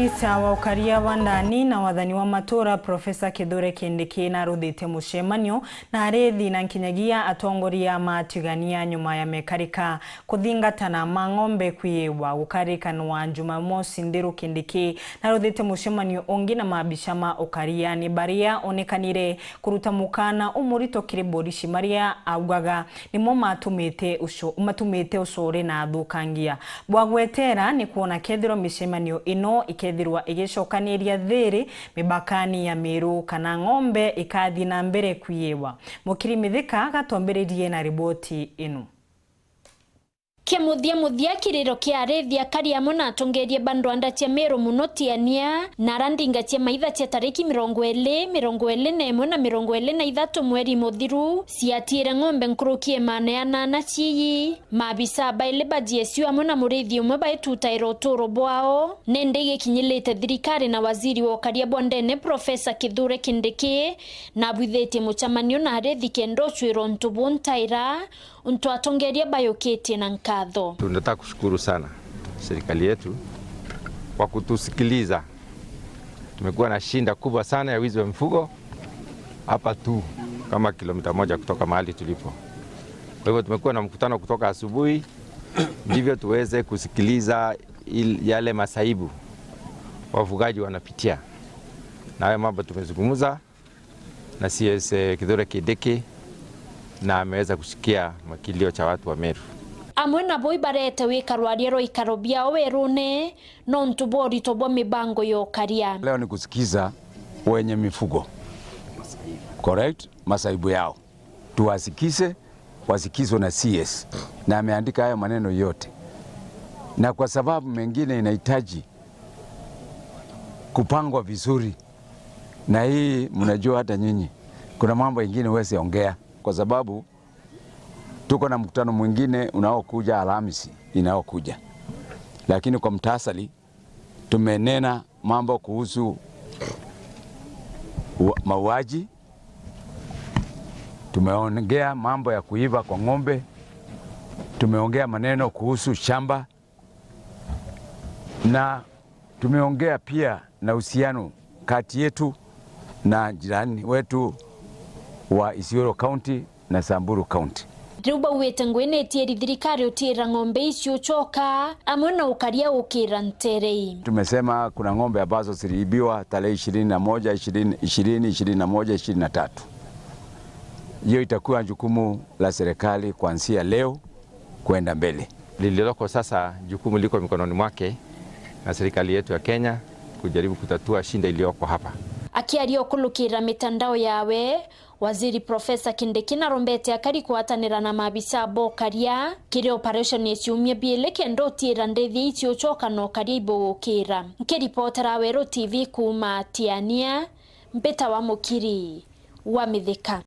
Maabisa wa ukaria wa ndani na wathani wa matura Profesa Kithure Kindiki naruthite mucemanio na arethi na nkinyagia atongoria matigania nyuma ya mekarika kuthingatana mang'ombe kwiwa gukarikanwa Jumamosi Ndhiru. Kindiki naruthite mucemanio ungi na maabisa ma ukaria ni baria onekanire kuruta mukana umurito kiri borici maria augaga nimo matumite ucore na thukangia bwagwetera ni kuona kethiro micemanio ino ikethirwa igicokaniria thiri mibakani ya Meru kana ng'ombe ikathi na mbere kwiwa. Mukiri Mithika gatomberirie na riboti ino. Muthia kiriro kia arethia karia mona atongerie bandu andatia Meru muno tiania na randinga tia maitha tia tariki 20 na 23 mweri muthiru ciatire ng'ombe nkurukie maneana na ciyi maabisa baile bajiesiwa mona murethi umwe baituta irotoro bwao nende gikinyilite thirikari na waziri wa ukaria bondene Profesa Kithure Kindiki na bwithete muchamanio na arethi kendo chwiro ntubuntaira untu atongeria bayokete na nkatho. Tunataka kushukuru sana serikali yetu kwa kutusikiliza. Tumekuwa na shinda kubwa sana ya wizi wa mifugo hapa tu kama kilomita 1 kutoka mahali tulipo. Kwa hivyo tumekuwa na mkutano kutoka asubuhi ndivyo tuweze kusikiliza yale masaibu wafugaji wanapitia. Na hayo mambo tumezungumza na CS Kithure Kindiki na ameweza kusikia makilio cha watu wa Meru. Amwe na boi barete wikarwario ikarobia werune no ntubori tobo mibango yo karia. Leo ni kusikiza wenye mifugo. Correct? Masaibu yao. Tuwasikize, wasikizwe na CS. Na ameandika haya maneno yote. Na kwa sababu mengine inahitaji kupangwa vizuri. Na hii mnajua hata nyinyi. Kuna mambo mengine huwezi ongea kwa sababu tuko na mkutano mwingine unaokuja Alhamisi inaokuja. Lakini kwa mtasali tumenena mambo kuhusu mauaji, tumeongea mambo ya kuiba kwa ng'ombe, tumeongea maneno kuhusu shamba na tumeongea pia na uhusiano kati yetu na jirani wetu wa Isiolo County na Samburu County. Ruba wetangwene tieri thirikari utira ng'ombe icio choka amwe na ukaria ukira nterei. Tumesema kuna ng'ombe ambazo ziliibiwa tarehe 21, 23. Hiyo itakuwa jukumu la serikali kuanzia leo kwenda mbele. Lililoko sasa jukumu liko mikononi mwake na serikali yetu ya Kenya kujaribu kutatua shinda iliyoko hapa. Akiario kulukira mitandao yawe waziri Profesa Kindiki na rombete akari kuatanira na maabisa bokaria kiri operation yeciumia biele kendo tira ndethi icio choka no karibu kira nkiripotera Wero TV kuma Tiania Mbeta wa Mukiri wa Mithika.